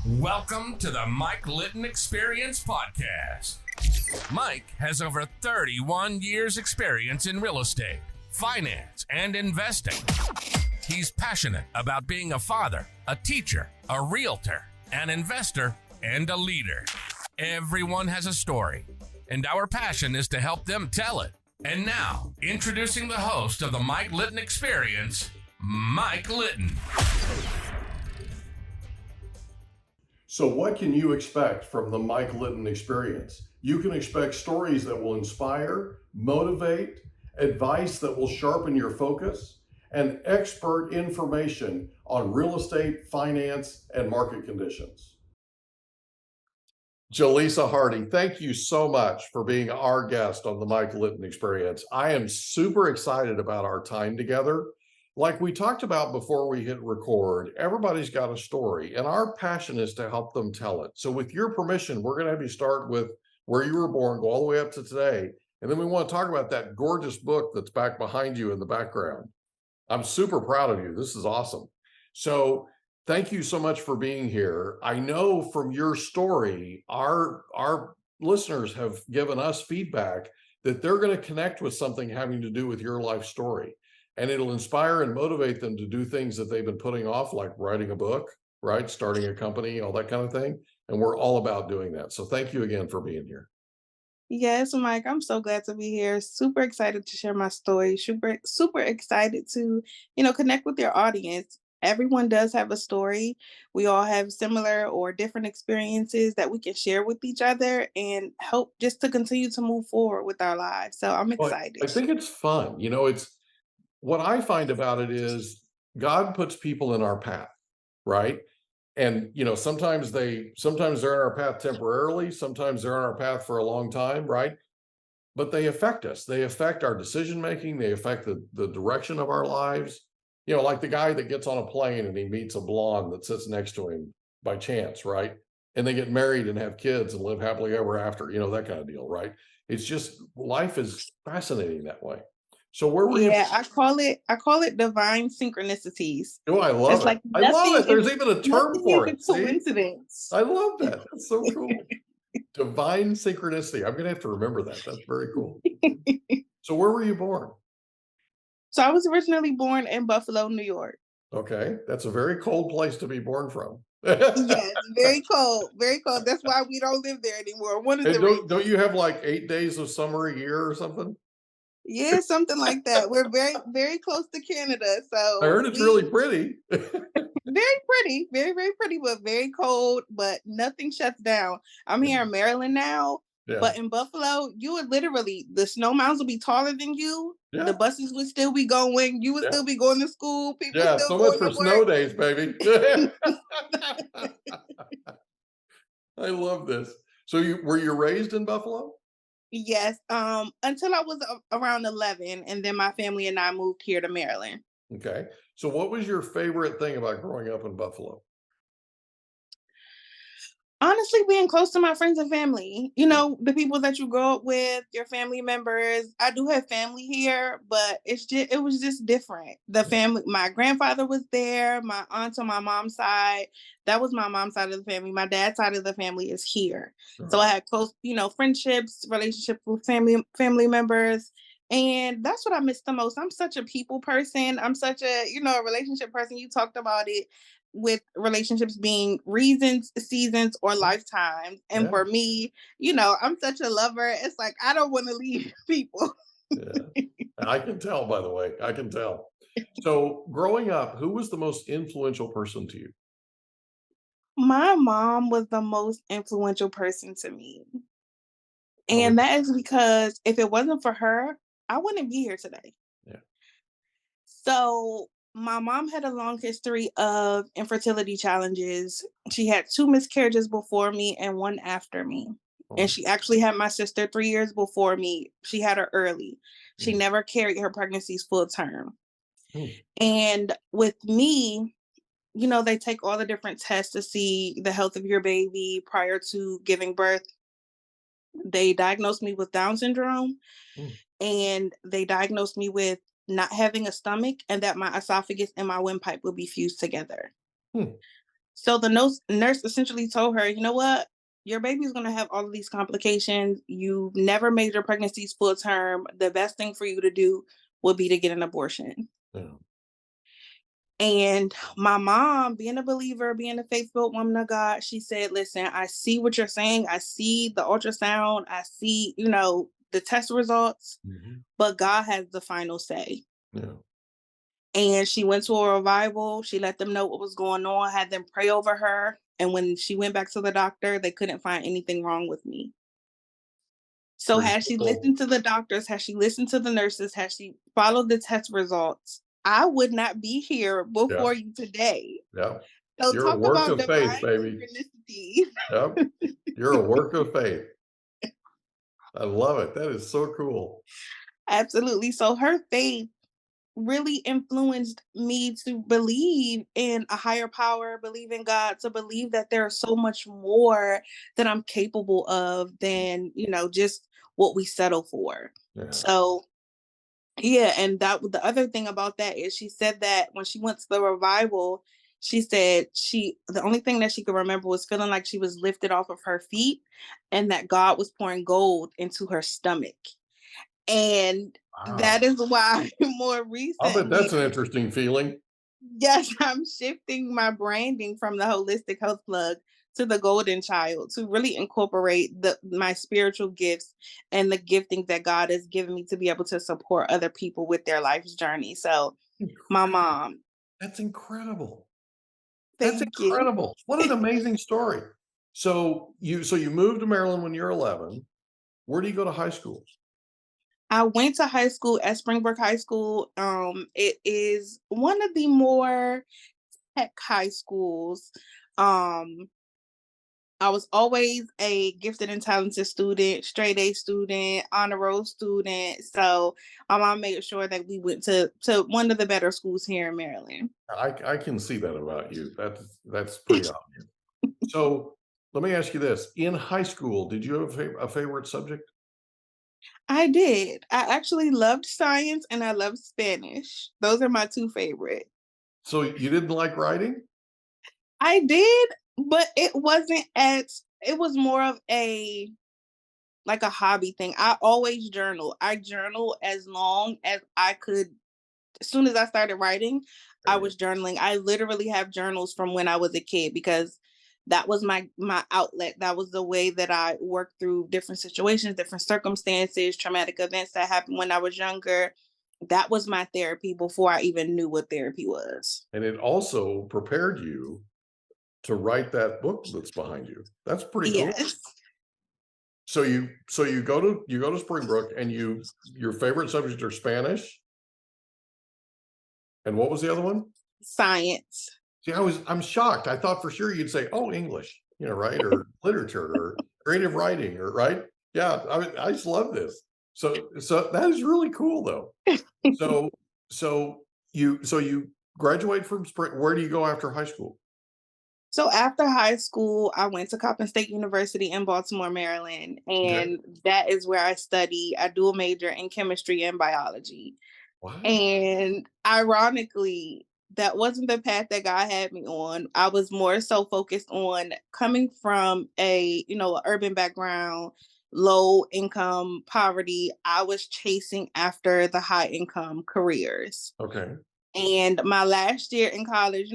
Welcome to the Mike Litton Experience Podcast. Mike has over 31 years experience in real estate, finance, and investing. He's passionate about being a father, a teacher, a realtor, an investor, and a leader. Everyone has a story, and our passion is to help them tell it. And now, introducing the host of the Mike Litton Experience, Mike Litton. So what can you expect from the Mike Litton Experience? You can expect stories that will inspire, motivate, advice that will sharpen your focus, and expert information on real estate, finance, and market conditions. Jalisa Hardy, thank you so much for being our guest on the Mike Litton Experience. I am super excited about our time together. Like we talked about before we hit record, everybody's got a story, and our passion is to help them tell it. So with your permission, we're going to have you start with where you were born, go all the way up to today, and then we want to talk about that gorgeous book that's back behind you in the background. I'm super proud of you. This is awesome. So thank you so much for being here. I know from your story, our listeners have given us feedback that they're going to connect with something having to do with your life story. And it'll inspire and motivate them to do things that they've been putting off, like writing a book, right? Starting a company, all that kind of thing. And we're all about doing that. So thank you again for being here. Yes, Mike, I'm so glad to be here. Super excited to share my story. Super excited to, connect with your audience. Everyone does have a story. We all have similar or different experiences that we can share with each other and help just to continue to move forward with our lives. So I'm Well, excited. I think it's fun. It's what I find about it is God puts people in our path, right? And sometimes they're in our path temporarily, sometimes they're on our path for a long time, right? But they affect us. They affect our decision making, they affect the direction of our lives. Like the guy that gets on a plane and he meets a blonde that sits next to him by chance, right? And they get married and have kids and live happily ever after, that kind of deal, right? It's just life is fascinating that way. So where were you? I call it divine synchronicities. Oh, I love It's it. like I love nothing it. There's is even a term for nothing it. is a See? coincidence. I love that. That's so cool. Divine synchronicity. I'm going to have to remember that. That's very cool. So where were you born? So I was originally born in Buffalo, New York. Okay. That's a very cold place to be born from. Yes, very cold, very cold. That's why we don't live there anymore. One of And the don't you have like 8 days of summer a year or something? Yeah, something like that. We're very, very close to Canada, I so heard it's really pretty. very pretty, very, very pretty, but very cold. But nothing shuts down. I'm here in Maryland now, Yeah. but in Buffalo, you would literally the snow mountains would be taller than you. Yeah. The buses would still be going. You would still be going to school. People still so going much for to snow work. days, baby. I love this. So were you raised in Buffalo? Yes, until I was around 11, and then my family and I moved here to Maryland. Okay. So what was your favorite thing about growing up in Buffalo? Honestly, being close to my friends and family, the people that you grow up with, your family members. I do have family here, but it was just different. The family, my grandfather was there, my aunt on my mom's side. That was my mom's side of the family. My dad's side of the family is here. So I had close, friendships, relationships with family members. And that's what I miss the most. I'm such a people person. I'm such a, a relationship person. You talked about it with relationships being reasons, seasons, or lifetimes. And for me, I'm such a lover. It's like, I don't want to leave people. Yeah. I can tell, by the way. I can tell. So growing up, who was the most influential person to you? My mom was the most influential person to me. And that is because if it wasn't for her, I wouldn't be here today. Yeah. So my mom had a long history of infertility challenges. She had 2 miscarriages before me and 1 after me. And she actually had my sister 3 years before me. She had her early. She never carried her pregnancies full term. And with me, they take all the different tests to see the health of your baby prior to giving birth. They diagnosed me with Down syndrome, and they diagnosed me with not having a stomach and that my esophagus and my windpipe will be fused together. So the nurse essentially told her, you know what? Your baby's going to have all of these complications. You've never made your pregnancies full term. The best thing for you to do would be to get an abortion. Yeah. And my mom, being a believer, being a faith-filled woman of God, she said, listen, I see what you're saying. I see the ultrasound. I see, the test results, but God has the final say. Yeah. And she went to a revival. She let them know what was going on, had them pray over her. And when she went back to the doctor, they couldn't find anything wrong with me. So has she listened to the doctors? Has she listened to the nurses? Has she followed the test results? I would not be here before you today. Yeah. So You're a talk work about of faith, divine baby. synchronicity. Yep. You're a work of faith. I love it. That is so cool. Absolutely. So her faith really influenced me to believe in a higher power, believe in God, to believe that there's so much more that I'm capable of than, just what we settle for. Yeah. So yeah, and the other thing about that is she said that when she went to the revival, she said the only thing that she could remember was feeling like she was lifted off of her feet and that God was pouring gold into her stomach. And that is why more I'll bet recently, that's an interesting feeling. yes, I'm shifting my branding from the holistic health plug to the golden child to really incorporate my spiritual gifts and the gifting that God has given me to be able to support other people with their life's journey. So my mom. That's incredible. Thank That's incredible. What an amazing story. So you moved to Maryland when you're 11. Where do you go to high school? I went to high school at Springbrook High School. It is one of the more tech high schools. I was always a gifted and talented student, straight A student, honor roll student. So my mom made sure that we went to one of the better schools here in Maryland. I can see that about you. That's pretty obvious. So let me ask you this. In high school, did you have a favorite subject? I did. I actually loved science and I loved Spanish. Those are my two favorite. So you didn't like writing? I did, but it was more of like a hobby thing. I always journal. I journal as long as I could. As soon as I started writing, I was journaling. I literally have journals from when I was a kid because that was my outlet. That was the way that I worked through different situations, different circumstances, traumatic events that happened when I was younger. That was my therapy before I even knew what therapy was. And it also prepared you to write that book that's behind you. That's pretty cool. Yes. So you go to Springbrook and your favorite subjects are Spanish. And what was the other one? Science. See, I'm shocked. I thought for sure you'd say, oh, English, right? Or literature or creative writing, or right. Yeah. I just love this. So that is really cool though. So you graduate from Spring. Where do you go after high school? So after high school, I went to Coppin State University in Baltimore, Maryland, and that is where I study. I do a major in chemistry and biology. Wow. And ironically, that wasn't the path that God had me on. I was more so focused on coming from a urban background, low income, poverty. I was chasing after the high income careers. Okay. And my last year in college,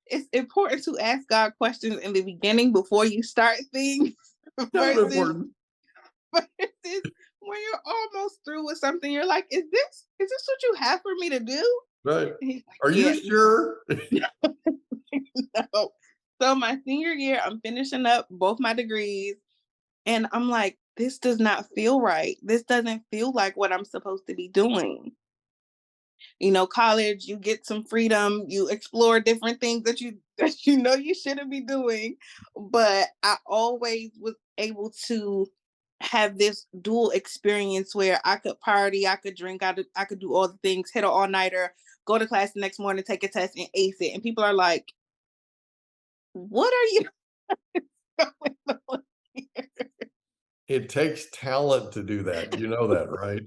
it's important to ask God questions in the beginning before you start things. versus when you're almost through with something, you're like, is this what you have for me to do? Right. Like, are you sure? No. So my senior year, I'm finishing up both my degrees and I'm like, this does not feel right. This doesn't feel like what I'm supposed to be doing. College, you get some freedom, you explore different things that you you shouldn't be doing. But I always was able to have this dual experience where I could party, I could drink, I could do all the things, hit an all-nighter, go to class the next morning, take a test and ace it. And people are like, what are you going on here? It takes talent to do that. You know that, right?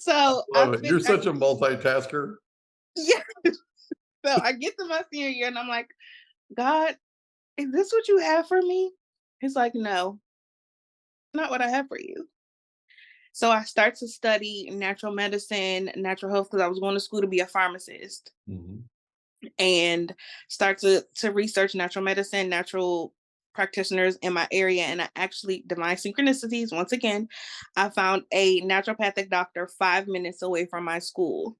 So I love it. You're such a multitasker. Yeah. So I get to my senior year and I'm like, God, is this what you have for me? He's like, no, not what I have for you. So I start to study natural medicine, natural health, because I was going to school to be a pharmacist, Mhm. and start to research natural medicine, natural practitioners in my area. And I actually, divine synchronicities, once again, I found a naturopathic doctor 5 minutes away from my school.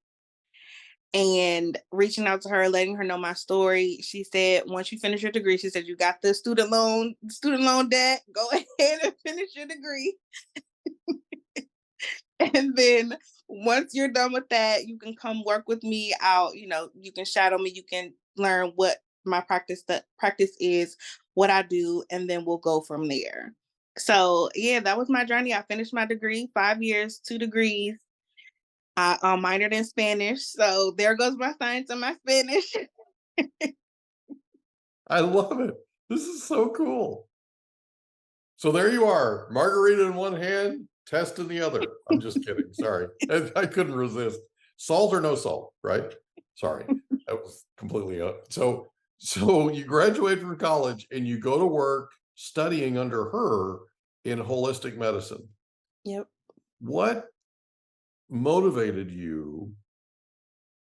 And reaching out to her, letting her know my story, she said, once you finish your degree, she said, you got the student loan debt, go ahead and finish your degree. And then once you're done with that, you can come work with me out. You can shadow me, you can learn what my practice is, what I do, and then we'll go from there. So yeah, that was my journey. I finished my degree, 5 years, 2 degrees. I minored in Spanish. So there goes my science and my Spanish. I love it. This is so cool. So there you are, margarita in one hand, test in the other. I'm just kidding. Sorry. I couldn't resist. Salt or no salt, right? Sorry. That was completely so you graduate from college and you go to work studying under her in holistic medicine. Yep. What motivated you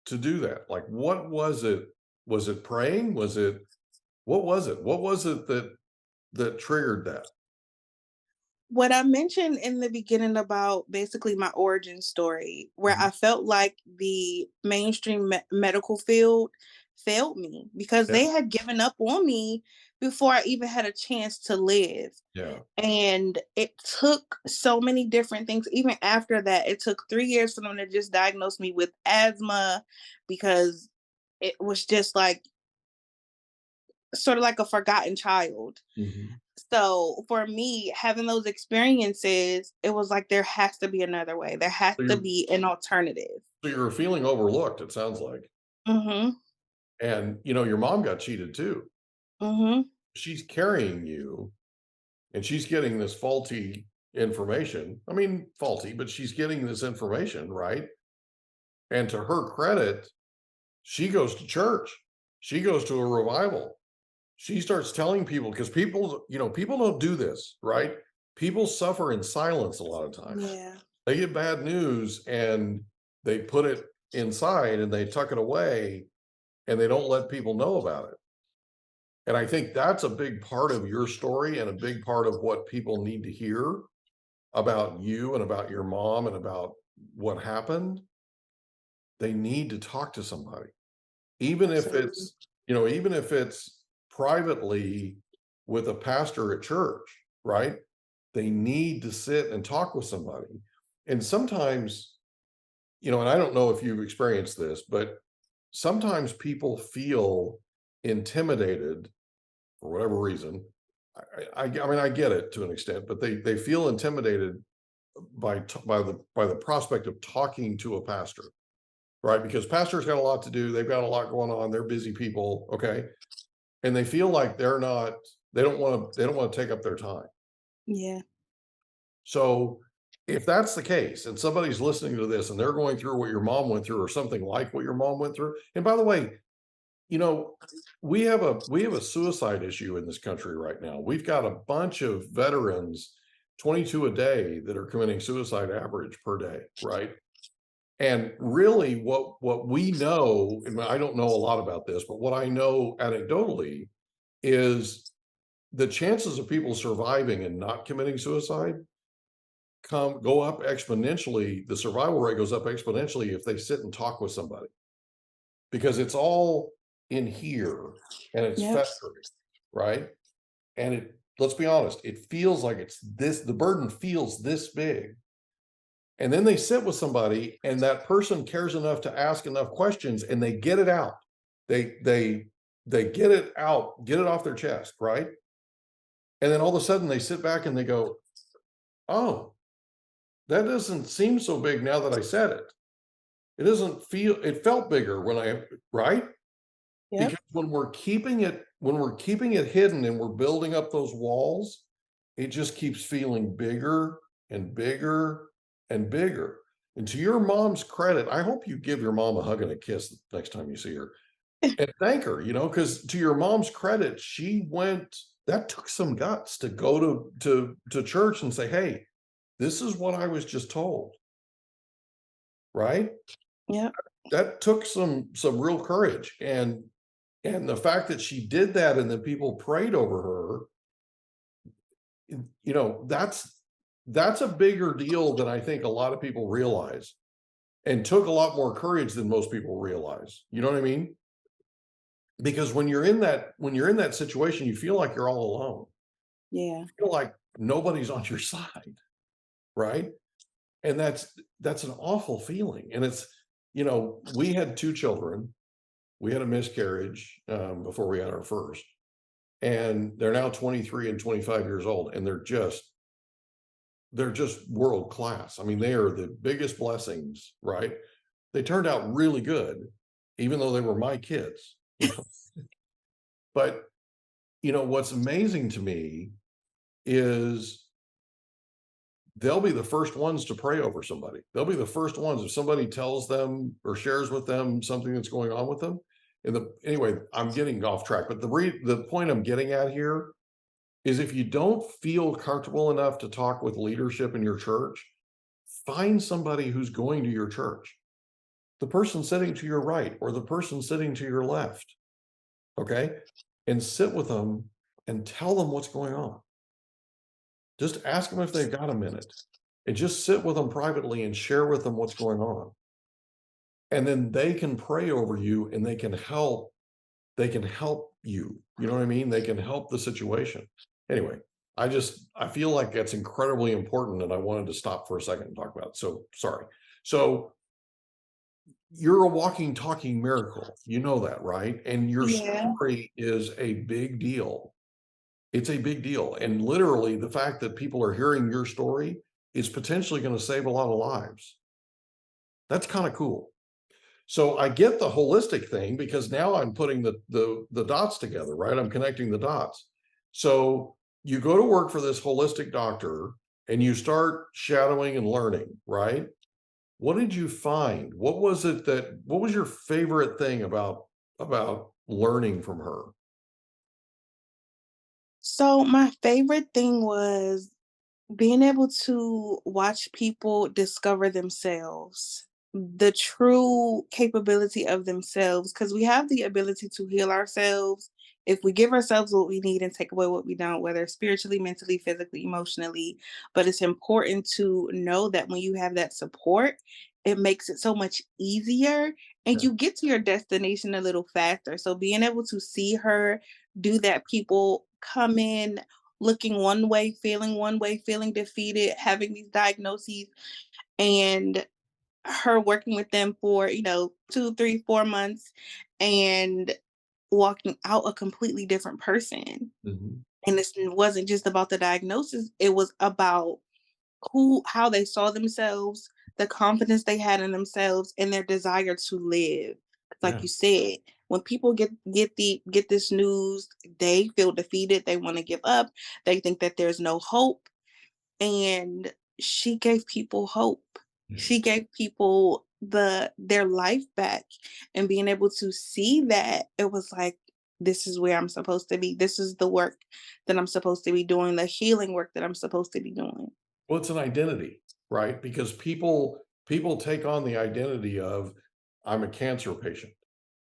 to do that? Like, what was it? Was it praying? What was it? What was it that triggered that? What I mentioned in the beginning about basically my origin story, where Mhm. I felt like the mainstream medical field failed me because Yeah. they had given up on me before I even had a chance to live. Yeah. And it took so many different things. Even after that, it took 3 years for them to just diagnose me with asthma, because it was just like sort of like a forgotten child. Mhm. So for me, having those experiences, it was like there has to be another way. There has So to you're be an alternative. so you're feeling overlooked, it sounds like. Mhm. And, your mom got cheated too. Mhm. She's carrying you and she's getting this faulty information. I mean, faulty, but she's getting this information, right? And to her credit, she goes to church. She goes to a revival. She starts telling people because people don't do this, right? People suffer in silence a lot of times. Yeah. They get bad news and they put it inside and they tuck it away and they don't let people know about it. And I think that's a big part of your story and a big part of what people need to hear about you and about your mom and about what happened. They need to talk to somebody, even if Absolutely. it's privately with a pastor at church, right? They need to sit and talk with somebody. And sometimes, and I don't know if you've experienced this, but sometimes people feel intimidated for whatever reason. I mean, I get it to an extent, but they feel intimidated by the prospect of talking to a pastor, right? Because pastors got a lot to do. They've got a lot going on. They're busy people, okay, and they feel like they're not. They don't want to take up their time. Yeah. So if that's the case, and somebody's listening to this and they're going through what your mom went through, or something like what your mom went through, and by the way, you know, we have a suicide issue in this country right now. We've got a bunch of veterans, 22 a day, that are committing suicide average per day, right? And really what we know, and I don't know a lot about this, but what I know anecdotally is the chances of people surviving and not committing suicide go up exponentially. The survival rate goes up exponentially if they sit and talk with somebody, because it's all in here and it's Yep. festering, right? And let's be honest, it feels like the burden feels this big. And then they sit with somebody and that person cares enough to ask enough questions and they get it out. They get it out, get it off their chest, right? And then all of a sudden they sit back and they go, "Oh, that doesn't seem so big now that I said it. It felt bigger right? Yep. Because when we're keeping it hidden and we're building up those walls, it just keeps feeling bigger and bigger and bigger. And to your mom's credit, I hope you give your mom a hug and a kiss next time you see her. and thank her, because to your mom's credit, that took some guts to go to church and say, hey, this is what I was just told, right? Yep. That took some real courage. And the fact that she did that and then people prayed over her, that's a bigger deal than I think a lot of people realize, and took a lot more courage than most people realize. You know what I mean? Because when you're in that situation, you feel like you're all alone. Yeah. You feel like nobody's on your side, right? And that's an awful feeling. And it's, we had 2 children. We had a miscarriage before we had our first, and they're now 23 and 25 years old, and they're just world class. I mean, they are the biggest blessings, right? They turned out really good, even though they were my kids. But what's amazing to me is they'll be the first ones to pray over somebody. They'll be the first ones if somebody tells them or shares with them something that's going on with them. Anyway, I'm getting off track, but the point I'm getting at here is, if you don't feel comfortable enough to talk with leadership in your church, find somebody who's going to your church. The person sitting to your right or the person sitting to your left. Okay? And sit with them and tell them what's going on. Just ask them if they've got a minute, and just sit with them privately and share with them what's going on. And then they can pray over you, and they can help you. You know what I mean? They can help the situation. Anyway, I feel like that's incredibly important, and I wanted to stop for a second and talk about it. So sorry. So you're a walking, talking miracle. You know that, right? And your story is a big deal. It's a big deal. And literally, the fact that people are hearing your story is potentially going to save a lot of lives. That's kind of cool. So I get the holistic thing, because now I'm putting the dots together, right? I'm connecting the dots. So you go to work for this holistic doctor and you start shadowing and learning, right? What did you find? What was your favorite thing about learning from her? So my favorite thing was being able to watch people discover themselves, the true capability of themselves, because we have the ability to heal ourselves if we give ourselves what we need and take away what we don't, whether spiritually, mentally, physically, emotionally. But it's important to know that when you have that support, it makes it so much easier, and you get to your destination a little faster. So being able to see her do that, people come in looking one way, feeling defeated, having these diagnoses, and her working with them for, 2, 3, 4 months, and walking out a completely different person. Mm-hmm. And it wasn't just about the diagnosis, it was about how they saw themselves, the confidence they had in themselves, and their desire to live. Like you said, when people get this news, they feel defeated, they want to give up, they think that there's no hope. And she gave people hope. She gave people their life back. And being able to see that, it was like, this is where I'm supposed to be. This is the work that I'm supposed to be doing, the healing work that I'm supposed to be doing. Well, it's an identity, right? Because people take on the identity of, I'm a cancer patient.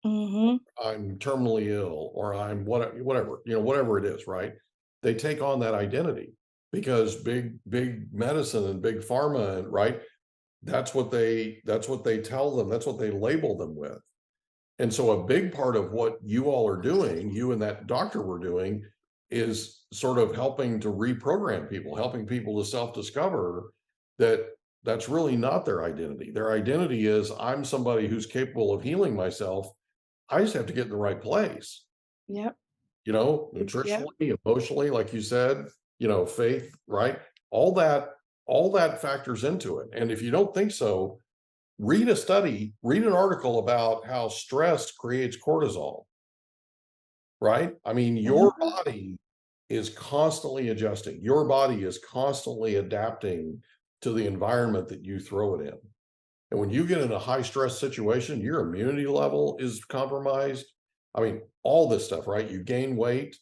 Mm-hmm. I'm terminally ill, or I'm whatever, whatever it is, right? They take on that identity because big medicine and big pharma, right? That's what they tell them. That's what they label them with. And so a big part of what you all are doing, you and that doctor were doing, is sort of helping to reprogram people, helping people to self-discover that that's really not their identity. Their identity is, I'm somebody who's capable of healing myself. I just have to get in the right place. Yep. Nutritionally, emotionally, like you said, faith, right? All that factors into it. And if you don't think so, read an article about how stress creates cortisol, right? I mean, your body is constantly adjusting. Your body is constantly adapting to the environment that you throw it in. And when you get in a high stress situation, your immunity level is compromised. I mean, all this stuff, right? You gain weight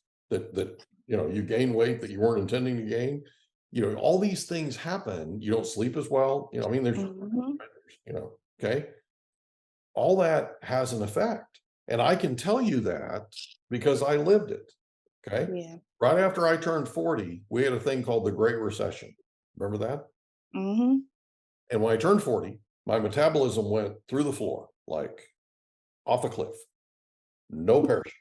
you gain weight that you weren't intending to gain. All these things happen. You don't sleep as well. I mean, there's, okay. All that has an effect. And I can tell you that because I lived it. Okay. Yeah. Right after I turned 40, we had a thing called the Great Recession. Remember that? Mm-hmm. And when I turned 40, my metabolism went through the floor, like off a cliff. No parachute,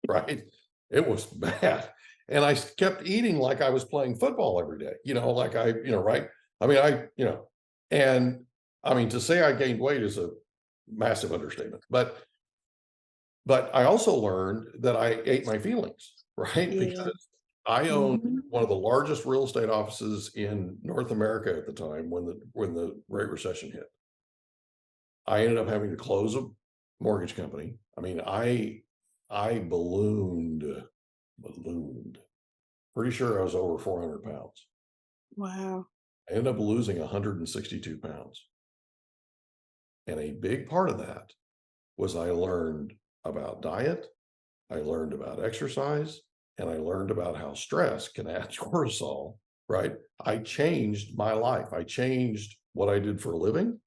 right? It was bad. And I kept eating like I was playing football every day, like right? I mean, and I mean, to say I gained weight is a massive understatement, but I also learned that I ate my feelings, right? Yeah. Because I owned one of the largest real estate offices in North America at the time when the Great Recession hit. I ended up having to close a mortgage company. I mean, I ballooned. Pretty sure I was over 400 pounds. Wow. I ended up losing 162 pounds. And a big part of that was I learned about diet, I learned about exercise, and I learned about how stress can add cortisol, right? I changed my life. I changed what I did for a living.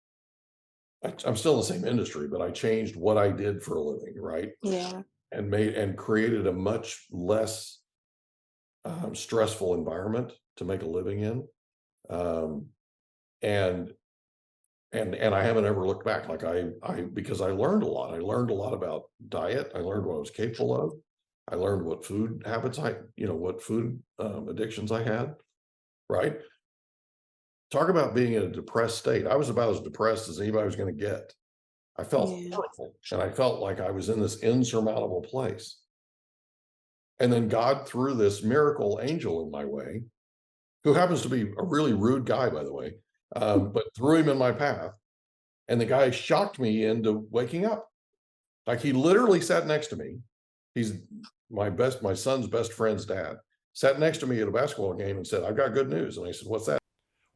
I'm still in the same industry, but I changed what I did for a living, right? Yeah. And created a much less stressful environment to make a living in. And I haven't ever looked back. Like because I learned a lot. I learned a lot about diet. I learned what I was capable of. I learned what food habits what food addictions I had, right? Talk about being in a depressed state. I was about as depressed as anybody was going to get. I felt horrible, and I felt like I was in this insurmountable place. And then God threw this miracle angel in my way, who happens to be a really rude guy, by the way, but threw him in my path. And the guy shocked me into waking up. Like, he literally sat next to me. He's my son's best friend's dad, sat next to me at a basketball game and said, "I've got good news." And I said, "What's that?"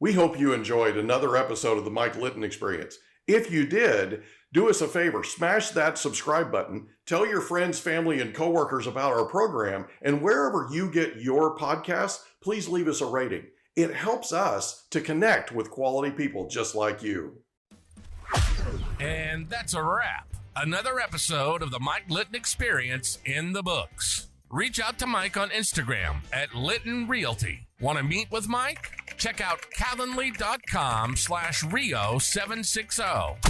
We hope you enjoyed another episode of the Mike Litton Experience. If you did, do us a favor, smash that subscribe button, tell your friends, family, and coworkers about our program, and wherever you get your podcasts, please leave us a rating. It helps us to connect with quality people just like you. And that's a wrap. Another episode of the Mike Litton Experience in the books. Reach out to Mike on Instagram at Litton Realty. Want to meet with Mike? Check out calendly.com/Rio760.